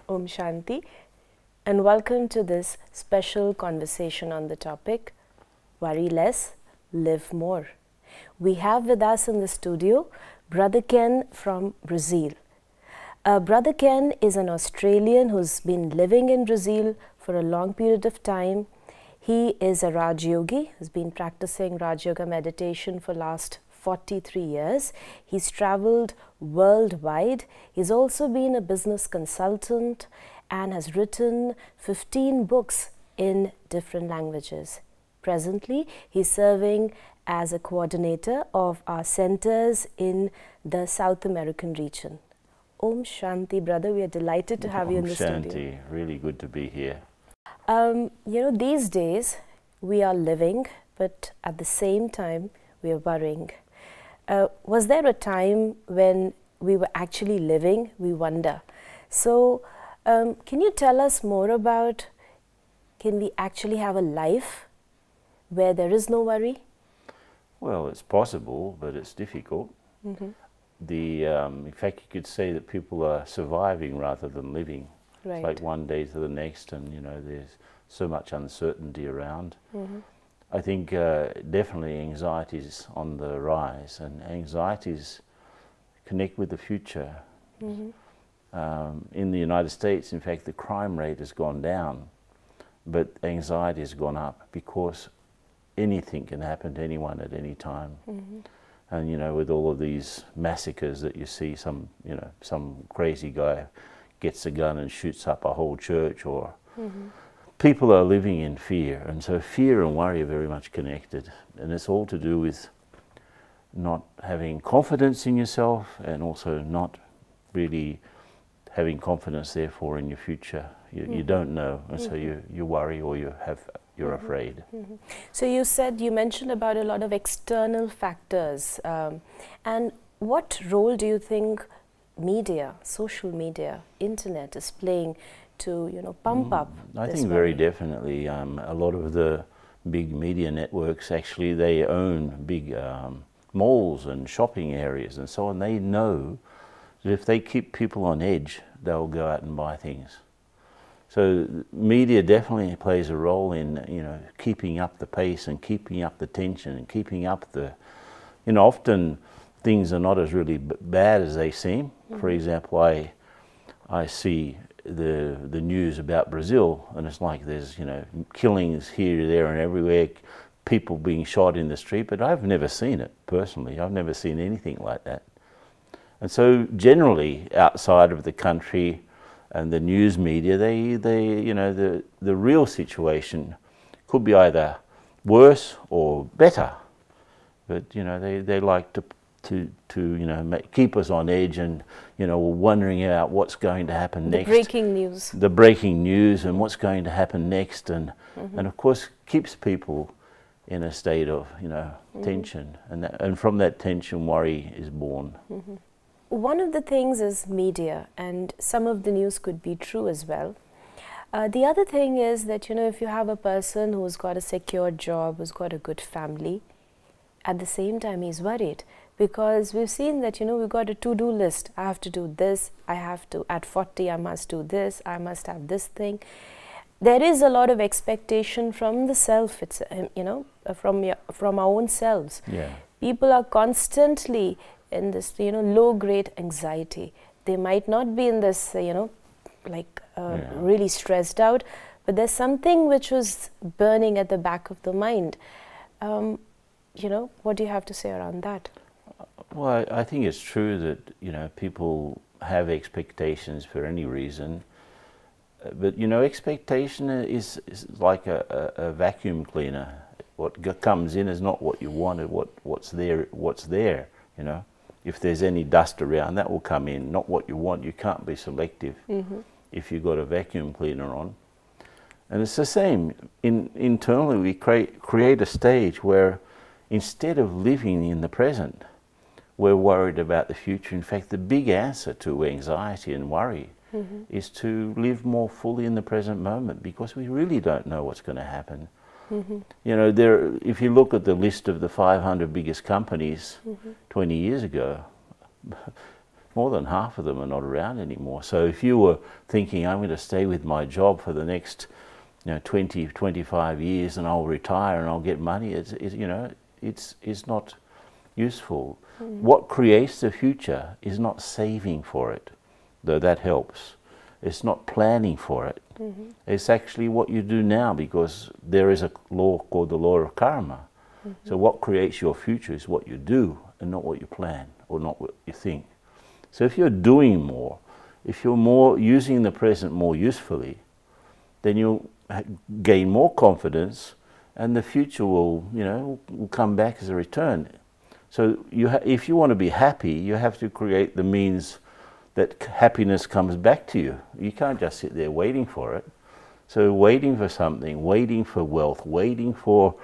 Om Shanti, and welcome to this special conversation on the topic Worry Less, Live More. We have with us in the studio Brother Ken from Brazil. Brother Ken is an Australian who's been living in Brazil for a long period of time. He is a Raj Yogi who's been practicing Raj Yoga meditation for last 43 years. He's traveled worldwide. He's also been a business consultant and has written 15 books in different languages. Presently, he's serving as a coordinator of our centers in the South American region. Om Shanti, brother. We are delighted to have you in the studio. Om Shanti. Really good to be here. These days we are living, but at the same time we are worrying. Was there a time when we were actually living? We wonder. So, can you tell us more about, can we actually have a life where there is no worry? Well, it's possible, but it's difficult. Mm-hmm. In fact, you could say that people are surviving rather than living. Right. It's like one day to the next, and there's so much uncertainty around. Mm-hmm. I think definitely anxiety is on the rise, and anxieties connect with the future. Mm-hmm. In the United States, in fact, the crime rate has gone down, but anxiety has gone up because anything can happen to anyone at any time. Mm-hmm. And with all of these massacres that you see, some crazy guy gets a gun and shoots up a whole church, or Mm-hmm. people are living in fear, and so fear and worry are very much connected, and it's all to do with not having confidence in yourself, and also not really having confidence therefore in your future. You don't know, and so you worry, or you're afraid. Mm-hmm. So you mentioned about a lot of external factors, and what role do you think media, social media, internet is playing to pump up I this think worry? very definitely. A lot of the big media networks, actually, they own big malls and shopping areas and so on. They know that if they keep people on edge, they'll go out and buy things. So media definitely plays a role in keeping up the pace and keeping up the tension and keeping up the often things are not as really bad as they seem. Mm-hmm. For example, I see the news about Brazil, and it's like there's killings here, there, and everywhere, people being shot in the street. But I've never seen it personally. I've never seen anything like that. And so generally, outside of the country and the news media, the real situation could be either worse or better. But they like to keep us on edge, and wondering about what's going to happen next. The breaking news and what's going to happen next, and of course keeps people in a state of tension, and from that tension worry is born. Mm-hmm. One of the things is media, and some of the news could be true as well. The other thing is that if you have a person who's got a secure job, who's got a good family, at the same time he's worried. Because we've seen that, we've got a to-do list. I have to do this, at 40, I must do this, I must have this thing. There is a lot of expectation from the self, from our own selves. Yeah. People are constantly in this, low-grade anxiety. They might not be in this, really stressed out, but there's something which was burning at the back of the mind. What do you have to say around that? Well, I think it's true that people have expectations for any reason, but expectation is like a vacuum cleaner. What comes in is not what you wanted. What's there. If there's any dust around, that will come in. Not what you want. You can't be selective if you've got a vacuum cleaner on. And it's the same. Internally, we create a stage where instead of living in the present, we're worried about the future. In fact, the big answer to anxiety and worry is to live more fully in the present moment, because we really don't know what's going to happen. If you look at the list of the 500 biggest companies 20 years ago, more than half of them are not around anymore. So if you were thinking, I'm going to stay with my job for the next 20, 25 years and I'll retire and I'll get money, it's not useful. What creates the future is not saving for it, though that helps. It's not planning for it. It's actually what you do now, because there is a law called the law of karma. So what creates your future is what you do and not what you plan or not what you think. So if you're doing more, if you're more using the present more usefully, then you'll gain more confidence, and the future will come back as a return. So if you want to be happy, you have to create the means that happiness comes back to you. You can't just sit there waiting for it. So waiting for something, waiting for wealth, waiting for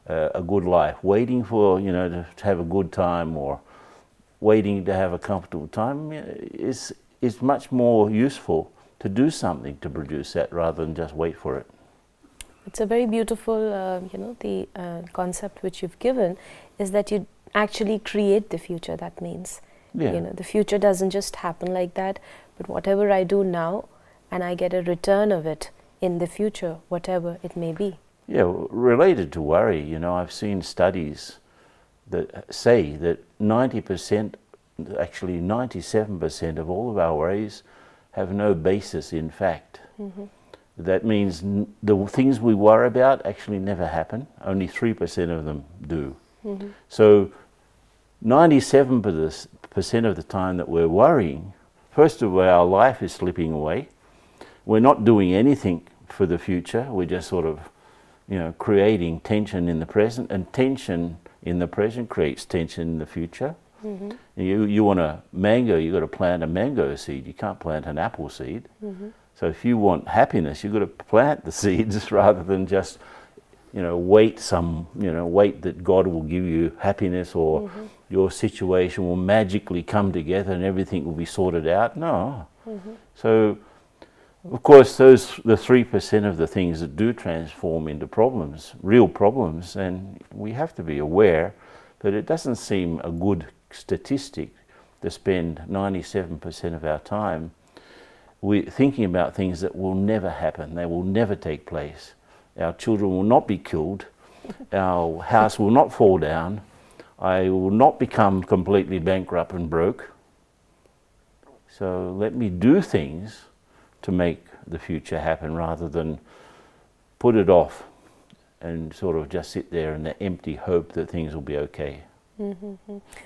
a good life, waiting for to have a good time, or waiting to have a comfortable time is much more useful to do something to produce that rather than just wait for it. It's a very beautiful, the concept which you've given is that you actually create the future. That means, the future doesn't just happen like that, but whatever I do now, and I get a return of it in the future, whatever it may be. Yeah, related to worry, I've seen studies that say that 90%, actually 97% of all of our worries have no basis in fact. That means the things we worry about actually never happen. Only 3% of them do. So 97% of the time that we're worrying, first of all, our life is slipping away. We're not doing anything for the future. We're just sort of, creating tension in the present, and tension in the present creates tension in the future. You want a mango, you've got to plant a mango seed. You can't plant an apple seed. So if you want happiness, you've got to plant the seeds rather than just, wait that God will give you happiness, or your situation will magically come together and everything will be sorted out. No. So, of course, the 3% of the things that do transform into problems, real problems, and we have to be aware, but it doesn't seem a good statistic to spend 97% of our time thinking about things that will never happen. They will never take place. Our children will not be killed. Our house will not fall down. I will not become completely bankrupt and broke. So let me do things to make the future happen rather than put it off and sort of just sit there in the empty hope that things will be okay.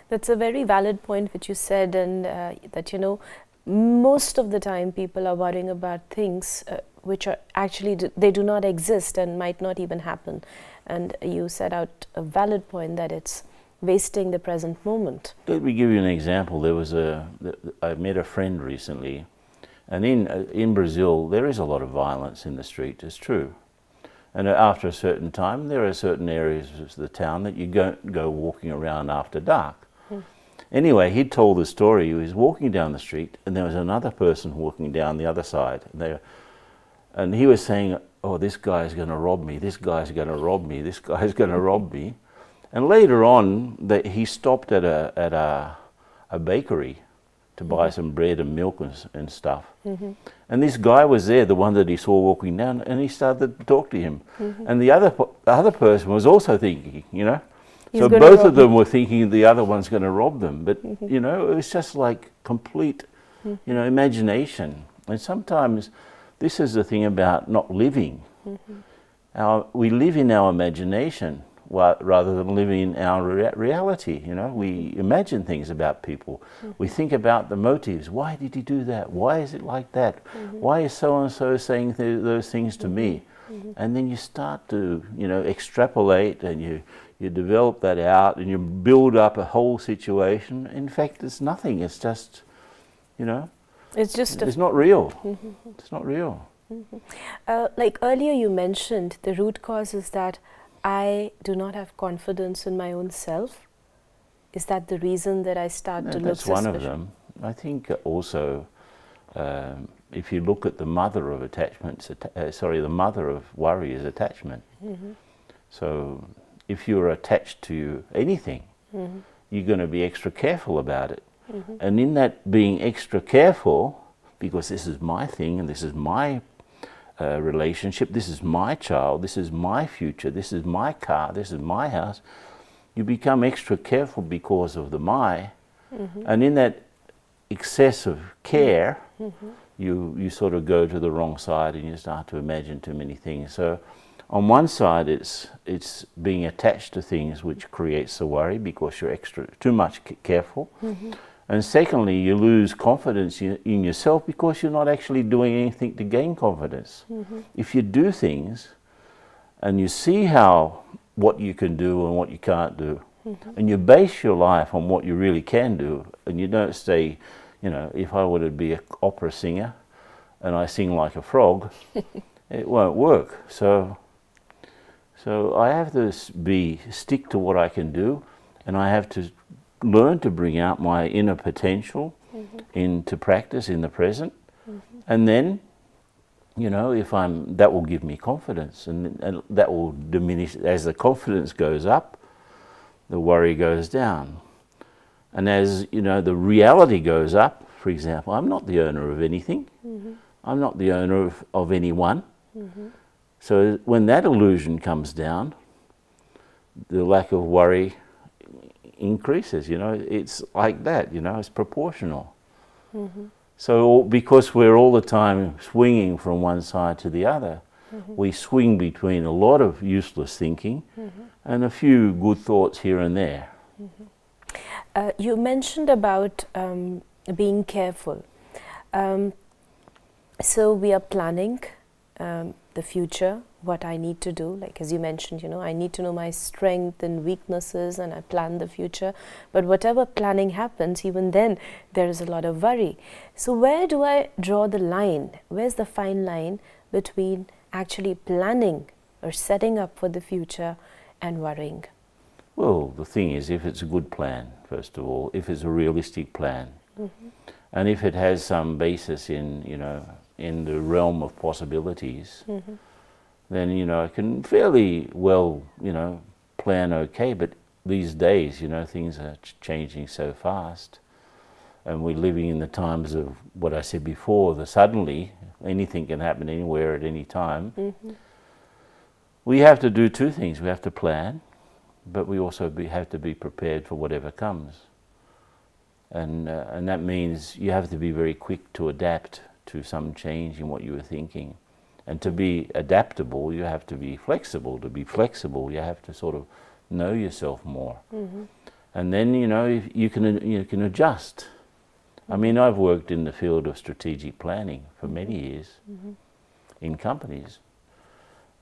That's a very valid point which you said, and that most of the time people are worrying about things which are actually they do not exist and might not even happen. And you set out a valid point that it's wasting the present moment. Let me give you an example. I met a friend recently, and in Brazil there is a lot of violence in the street. It's true. And after a certain time, there are certain areas of the town that you don't go walking around after dark. Anyway, he told the story. He was walking down the street, and there was another person walking down the other side. And he was saying, oh, this guy's going to rob me, this guy's going to rob me, this guy's going to rob me. And later on, he stopped at a bakery to buy some bread and milk and stuff. And this guy was there, the one that he saw walking down, and he started to talk to him. And the other person was also thinking, so both of them were thinking the other one's going to rob them. But, it was just like complete, imagination. And sometimes this is the thing about not living. We live in our imagination rather than living in our reality. We imagine things about people. We think about the motives. Why did he do that? Why is it like that? Why is so-and-so saying those things to me? And then you start to, extrapolate, and you develop that out, and you build up a whole situation. In fact, it's nothing. It's just, it's not real. It's not real. Like earlier you mentioned, the root cause is that I do not have confidence in my own self. Is that the reason that I start to look suspicious? That's one of them. I think also, if you look at the mother of attachments, the mother of worry is attachment. So if you're attached to anything, you're going to be extra careful about it. And in that being extra careful, because this is my thing and this is my relationship, this is my child, this is my future, this is my car, this is my house, you become extra careful because of the my. And in that excessive care, you sort of go to the wrong side and you start to imagine too many things. So on one side, it's being attached to things which creates the worry because you're too much careful. And secondly, you lose confidence in yourself because you're not actually doing anything to gain confidence. If you do things and you see what you can do and what you can't do, and you base your life on what you really can do, and you don't say, you know, if I were to be an opera singer and I sing like a frog, it won't work. So I have to stick to what I can do, and I have to learn to bring out my inner potential into practice in the present. And then, you know, that will give me confidence, and that will diminish. As the confidence goes up, the worry goes down. And as, you know, the reality goes up, for example, I'm not the owner of anything. I'm not the owner of anyone. So when that illusion comes down, the lack of worry increases, you know. It's like that, you know, it's proportional. So because we're all the time swinging from one side to the other, we swing between a lot of useless thinking and a few good thoughts here and there. You mentioned about being careful. So we are planning the future, what I need to do. Like as you mentioned, you know, I need to know my strength and weaknesses, and I plan the future. But whatever planning happens, even then there is a lot of worry. So where do I draw the line? Where's the fine line between actually planning or setting up for the future and worrying? Well, the thing is, if it's a good plan, first of all, if it's a realistic plan, and if it has some basis in, you know, in the realm of possibilities, then, you know, I can fairly well, you know, plan okay. But these days, you know, things are changing so fast, and we're living in the times of what I said before, the suddenly, anything can happen anywhere at any time. We have to do two things. We have to plan, but we also have to be prepared for whatever comes. And that means you have to be very quick to adapt to some change in what you were thinking. And to be adaptable, you have to be flexible. To be flexible, you have to sort of know yourself more. And then, you know, you can adjust. I mean, I've worked in the field of strategic planning for many years in companies.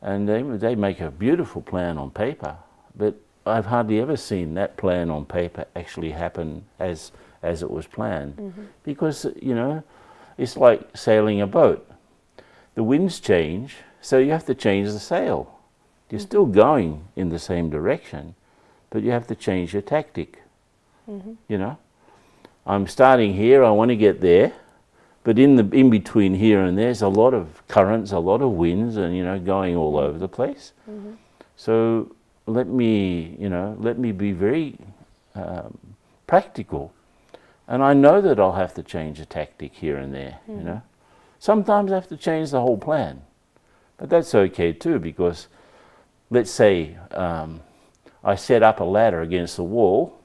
And they make a beautiful plan on paper, but I've hardly ever seen that plan on paper actually happen as it was planned. Because, you know, it's like sailing a boat. The winds change, so you have to change the sail. You're still going in the same direction, but you have to change your tactic. You know, I'm starting here, I want to get there, but in between here and there's a lot of currents, a lot of winds, and, you know, going all over the place. So let me be very practical. And I know that I'll have to change a tactic here and there, you know. Sometimes I have to change the whole plan. But that's okay too, because let's say I set up a ladder against the wall,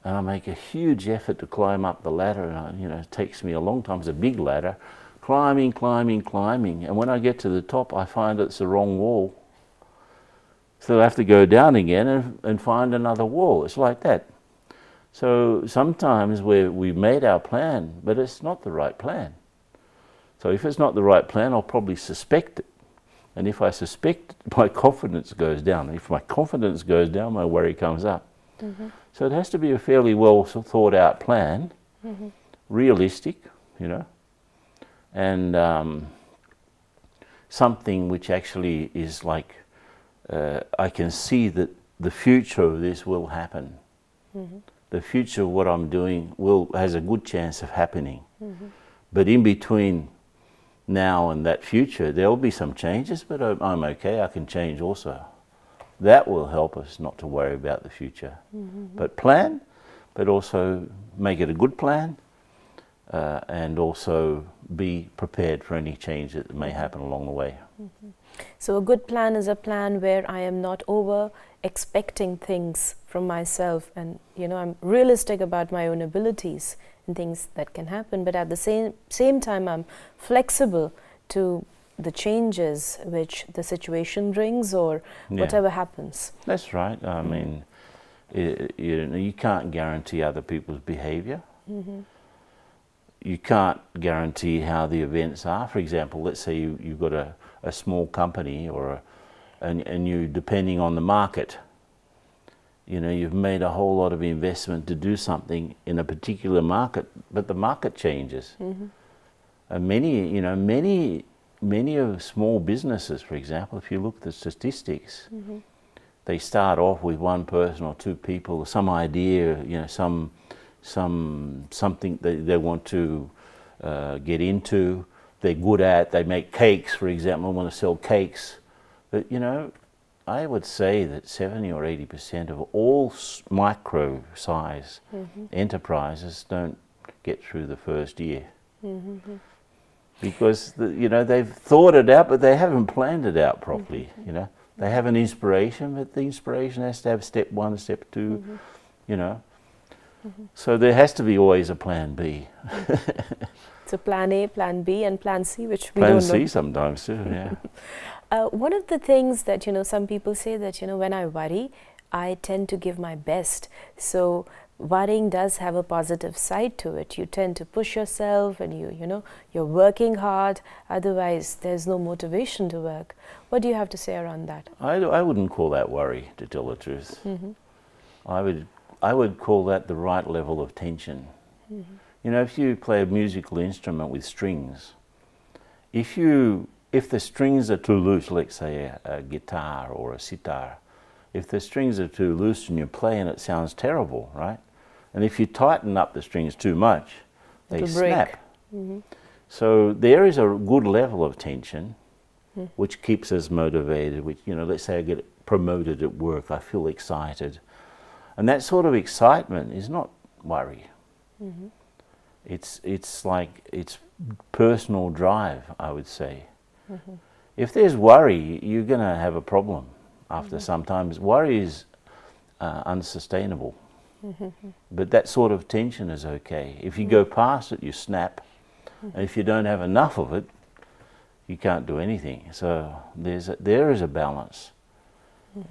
and I make a huge effort to climb up the ladder, and you know, it takes me a long time. It's a big ladder, climbing, and when I get to the top, I find it's the wrong wall. So I have to go down again and find another wall. It's like that. So sometimes we've made our plan, but it's not the right plan. So if it's not the right plan, I'll probably suspect it. And if I suspect it, my confidence goes down. If my confidence goes down, my worry comes up. So it has to be a fairly well thought out plan, realistic, you know, and something which actually is like, I can see that the future of this will happen. The future of what I'm doing has a good chance of happening. But in between now and that future, there will be some changes, but I'm okay, I can change also. That will help us not to worry about the future. But plan, but also make it a good plan, and also be prepared for any change that may happen along the way. So a good plan is a plan where I am not over expecting things from myself, and I'm realistic about my own abilities and things that can happen, but at the same time I'm flexible to the changes which the situation brings or whatever happens. That's right. I mean, you can't guarantee other people's behavior. You can't guarantee how the events are. For example, let's say you've got a small company, and you, depending on the market, you've made a whole lot of investment to do something in a particular market, but the market changes. And many of small businesses, for example, if you look at the statistics, they start off with one person or two people, some idea, something they want to get into, they're good at. They make cakes, for example, want to sell cakes. But I would say that 70 or 80% of all micro size enterprises don't get through the first year. Because they've thought it out, but they haven't planned it out properly. They have an inspiration, but the inspiration has to have step one, step two. So there has to be always a plan B. So plan A, plan B, and plan C, which we don't know. Plan C sometimes too. Yeah. One of the things that some people say that when I worry, I tend to give my best. So worrying does have a positive side to it. You tend to push yourself, and you're working hard. Otherwise, there's no motivation to work. What do you have to say around that? I wouldn't call that worry, to tell the truth. I would call that the right level of tension. If you play a musical instrument with strings, if the strings are too loose, let's say a guitar or a sitar, if the strings are too loose and you play and it sounds terrible, right? And if you tighten up the strings too much, they snap. So there is a good level of tension, which keeps us motivated. Which, let's say I get promoted at work, I feel excited. And that sort of excitement is not worry. It's like, it's personal drive, I would say. If there's worry, you're going to have a problem after some time. Worry is unsustainable. But that sort of tension is okay. If you go past it, you snap. And if you don't have enough of it, you can't do anything. So there is a balance.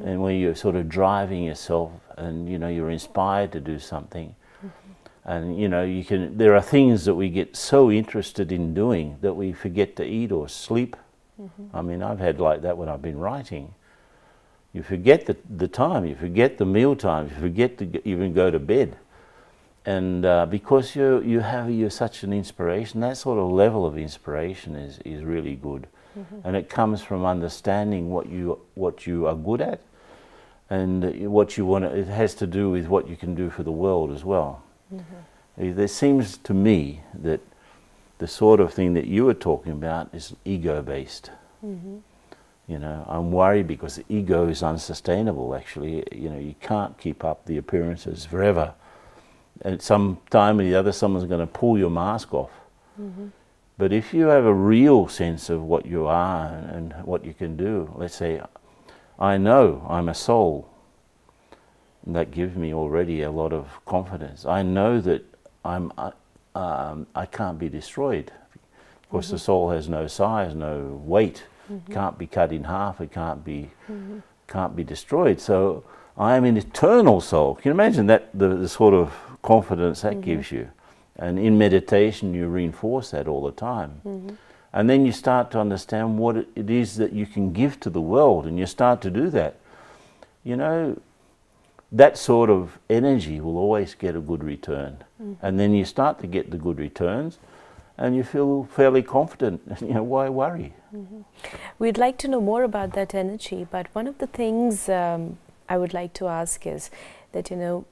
And where you're sort of driving yourself, and you're inspired to do something. And there are things that we get so interested in doing that we forget to eat or sleep. I mean, I've had like that when I've been writing. You forget the time, you forget the meal time, you forget to even go to bed. And because you're such an inspiration, that sort of level of inspiration is really good. And it comes from understanding what you are good at, and what you want. It has to do with what you can do for the world as well. There seems to me that the sort of thing that you were talking about is ego-based. I'm worried because the ego is unsustainable. Actually, you can't keep up the appearances forever. And some time or the other, someone's going to pull your mask off. But if you have a real sense of what you are and what you can do, let's say, I know I'm a soul, and that gives me already a lot of confidence. I know that I can't be destroyed. Of course, the soul has no size, no weight, can't be cut in half, it can't be destroyed. So I am an eternal soul. Can you imagine that, the sort of confidence that gives you? And in meditation, you reinforce that all the time. And then you start to understand what it is that you can give to the world, and you start to do that. That sort of energy will always get a good return. And then you start to get the good returns, and you feel fairly confident. Why worry? We'd like to know more about that energy, but one of the things I would like to ask is that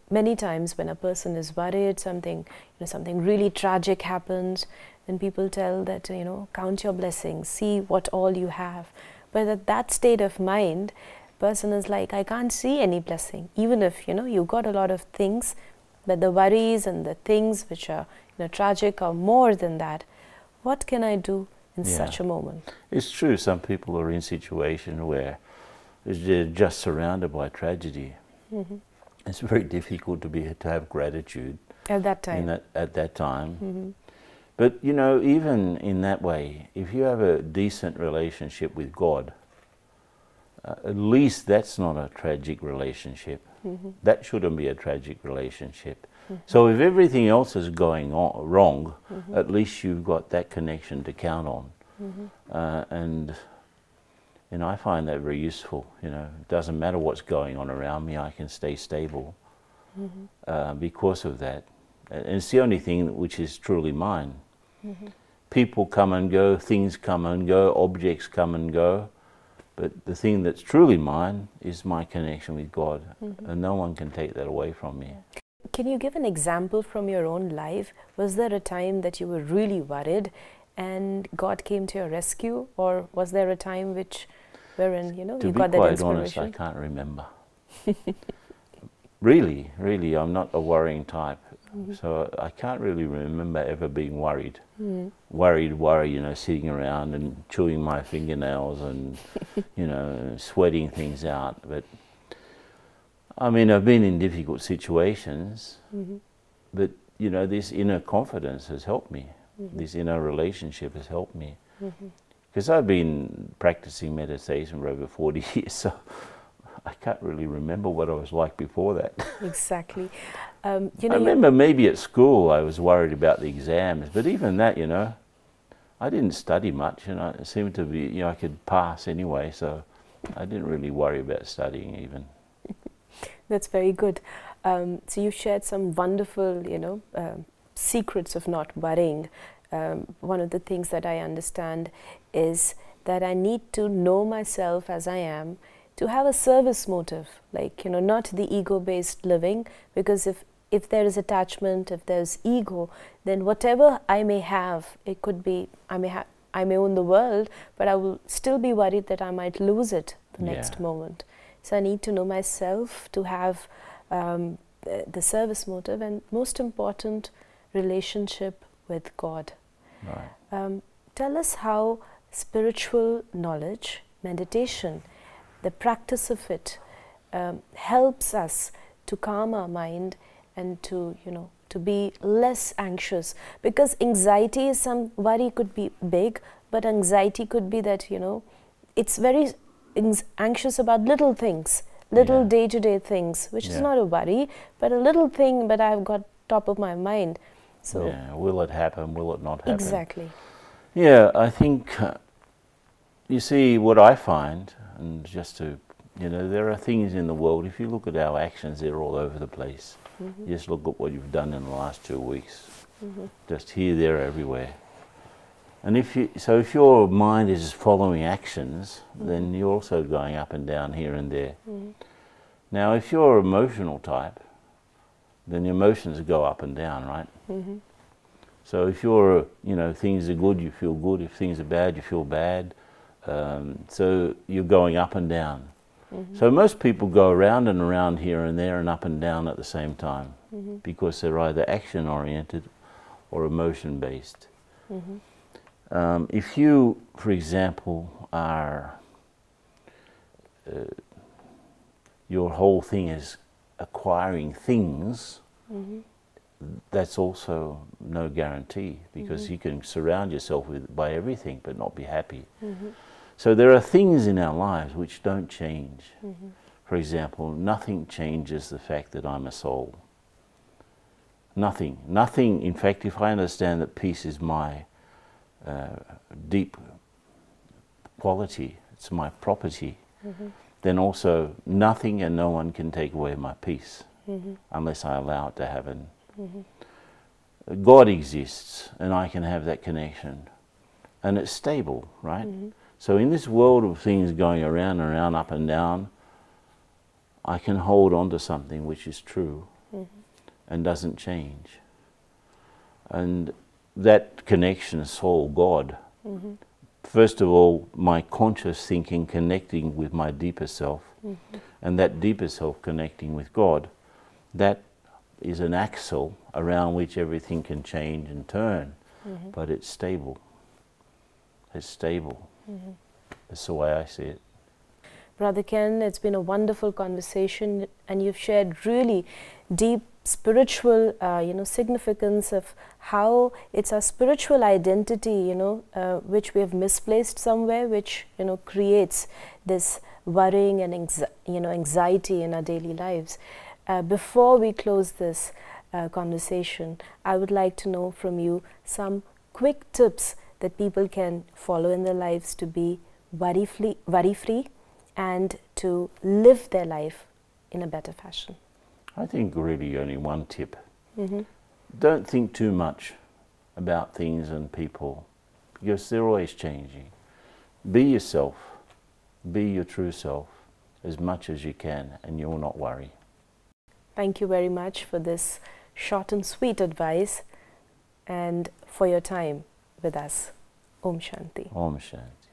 many times when a person is worried, something really tragic happens, then people tell that count your blessings, see what all you have. But at that state of mind, person is like, I can't see any blessing. Even if you got a lot of things, but the worries and the things which are tragic are more than that. What can I do in such a moment? It's true, some people are in situations where they're just surrounded by tragedy. It's very difficult to have gratitude At that time. At that time. But even in that way, if you have a decent relationship with God, at least that's not a tragic relationship. That shouldn't be a tragic relationship. So if everything else is going on wrong, at least you've got that connection to count on. And I find that very useful. It doesn't matter what's going on around me, I can stay stable because of that. And it's the only thing which is truly mine. People come and go, things come and go, objects come and go, but the thing that's truly mine is my connection with God, and no one can take that away from me. Can you give an example from your own life? Was there a time that you were really worried and God came to your rescue, or was there a time wherein you got that inspiration? To be quite honest, I can't remember. Really, I'm not a worrying type. So I can't really remember ever being worried. Worried, sitting around and chewing my fingernails and, sweating things out. But, I mean, I've been in difficult situations, but, this inner confidence has helped me. This inner relationship has helped me. Because I've been practicing meditation for over 40 years, so I can't really remember what I was like before that. Exactly. I remember maybe at school I was worried about the exams, but even that, I didn't study much, it seemed to be, I could pass anyway, so I didn't really worry about studying even. That's very good. So you shared some wonderful, secrets of not worrying. One of the things that I understand is that I need to know myself as I am, to have a service motive, like, not the ego-based living, because if there is attachment, if there's ego, then whatever I may have, it could be, I may own the world, but I will still be worried that I might lose it the next moment. So I need to know myself to have the service motive, and most important, relationship with God. Right. Tell us how spiritual knowledge, meditation, the practice of it helps us to calm our mind and to be less anxious, because anxiety is worry could be big, but anxiety could be that it's very anxious about little things, little day-to-day things, which is not a worry, but a little thing, but I've got top of my mind. So will it happen, will it not happen? Exactly. Yeah, I think you see what I find, and just to there are things in the world, if you look at our actions, they're all over the place. Just look at what you've done in the last 2 weeks. Just here, there, everywhere. And if your mind is following actions, then you're also going up and down here and there. Now, if you're emotional type, then your emotions go up and down, right? So if you're, things are good, you feel good. If things are bad, you feel bad. So you're going up and down. So most people go around and around here and there and up and down at the same time, because they're either action-oriented or emotion-based. If you, for example, are, your whole thing is acquiring things, that's also no guarantee, because you can surround yourself by everything but not be happy. So there are things in our lives which don't change. For example, nothing changes the fact that I'm a soul. Nothing. Nothing. In fact, if I understand that peace is my deep quality, it's my property, then also nothing and no one can take away my peace unless I allow it to happen. God exists and I can have that connection, and it's stable, right? So in this world of things going around and around, up and down, I can hold on to something which is true and doesn't change. And that connection, soul, God, first of all, my conscious thinking connecting with my deeper self, and that deeper self connecting with God, that is an axle around which everything can change and turn, but it's stable. It's stable. That's the way I see it. Brother Ken, it's been a wonderful conversation, and you've shared really deep spiritual, significance of how it's our spiritual identity, which we have misplaced somewhere, which, creates this worrying and anxiety in our daily lives. Before we close this conversation, I would like to know from you some quick tips that people can follow in their lives to be worry-free and to live their life in a better fashion. I think really only one tip. Don't think too much about things and people, because they're always changing. Be yourself. Be your true self as much as you can, and you'll not worry. Thank you very much for this short and sweet advice and for your time with us. Om Shanti. Om Shanti.